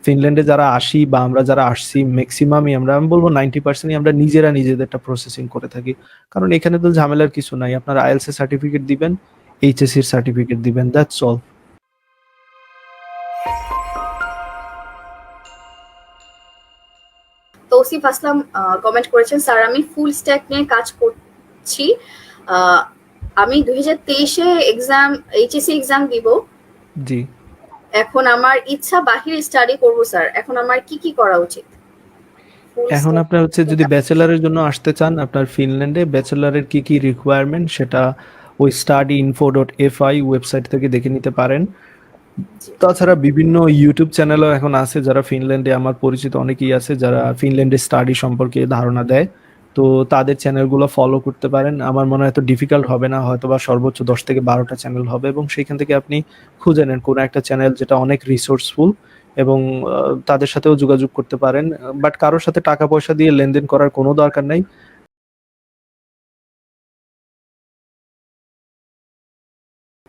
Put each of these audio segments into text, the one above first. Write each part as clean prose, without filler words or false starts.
ফিনল্যান্ডে যারা আসি বা আমরা যারা আসছি ম্যাক্সিমামই আমি বলবো 90% আমরা নিজেরা নিজেদেরটা প্রসেসিং করে থাকি। কারণ এখানে তো ঝামেলার কিছু নাই। আপনার IELTS এর সার্টিফিকেট দিবেন, HSC এর সার্টিফিকেট দিবেন, that's all. Tausif Aslam comment করেছেন, স্যার আমি ফুল স্ট্যাক নিয়ে কাজ করছি, আমি 2023-এ এক্সাম এইচএসসি এক্সাম দিব। জি। এখন আমার ইচ্ছা বাহিরে স্টাডি করব স্যার, এখন আমার কি কি করা উচিত? এখন আপনার হচ্ছে যদি ব্যাচেলারের জন্য আসতে চান, আপনার ফিনল্যান্ডে ব্যাচেলারের কি কি রিকোয়ারমেন্ট সেটা ওই studyinfo.fi ওয়েবসাইট থেকে দেখে নিতে পারেন। তাছাড়া বিভিন্ন ইউটিউব চ্যানেলও এখন আছে যারা ফিনল্যান্ডে, আমার পরিচিত অনেকেই আছে যারা ফিনল্যান্ডে স্টাডি সম্পর্কে ধারণা দেয়। তো তাদের চ্যানেলগুলো ফলো করতে পারেন। আমার মনে হয় এত ডিফিকাল্ট হবে না, হয়তোবা সর্বোচ্চ 10 থেকে 12টা চ্যানেল হবে এবং সেখান থেকে আপনি খুঁজে নেন কোনো একটা চ্যানেল যেটা অনেক রিসোর্সফুল এবং তাদের সাথেও যোগাযোগ করতে পারেন। বাট কারোর সাথে টাকা পয়সা দিয়ে লেনদেন করার কোনো দরকার নাই।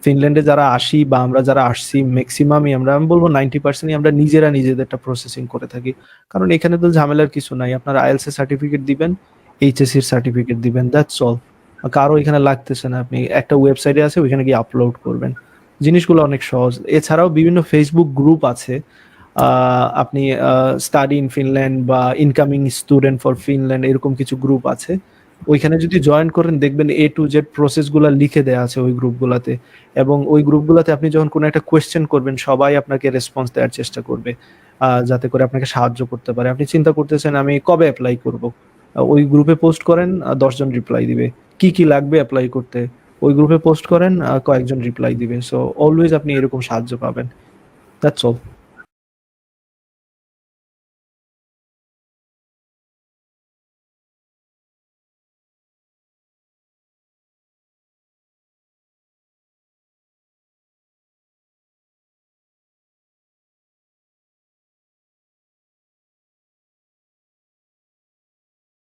ফিনল্যান্ডে যারা আসি বা আমরা যারা আসছি ম্যাক্সিমামই আমি বলবো 90%ই আমরা নিজেরা নিজেদেরটা প্রসেসিং করে থাকি। কারণ এখানে তো ঝামেলার কিছু নাই। আপনার IELTS এর সার্টিফিকেট দিবেন, HSC এর সার্টিফিকেট দিবেন, দ্যাটস অল। কারো এখানে লাগতেছে না, আপনি একটা ওয়েবসাইটে আছে ওইখানে গিয়ে আপলোড করবেন। জিনিসগুলো অনেক সহজ। এছাড়াও বিভিন্ন ফেসবুক গ্রুপ আছে। আপনি স্টাডি ইন ফিনল্যান্ড বা ইনকামিং স্টুডেন্ট ফর ফিনল্যান্ড এরকম কিছু গ্রুপ আছে। ওইখানে যদি জয়েন করেন দেখবেন A to Z প্রসেসগুলো লিখে দেয়া আছে ওই গ্রুপগুলাতে। এবং ওই গ্রুপগুলোতে আপনি যখন কোনো একটা কোয়েশ্চেন করবেন সবাই আপনাকে রেসপন্স দেওয়ার চেষ্টা করবে, যাতে করে আপনাকে সাহায্য করতে পারে। আপনি চিন্তা করতেছেন আমি কবে অ্যাপ্লাই করব, ওই গ্রুপে পোস্ট করেন, 10 জন রিপ্লাই দিবে। কি কি লাগবে অ্যাপ্লাই করতে, ওই গ্রুপে পোস্ট করেন, কয়েকজন রিপ্লাই দিবে। সো অলওয়েজ আপনি এরকম সাহায্য পাবেন। That's all.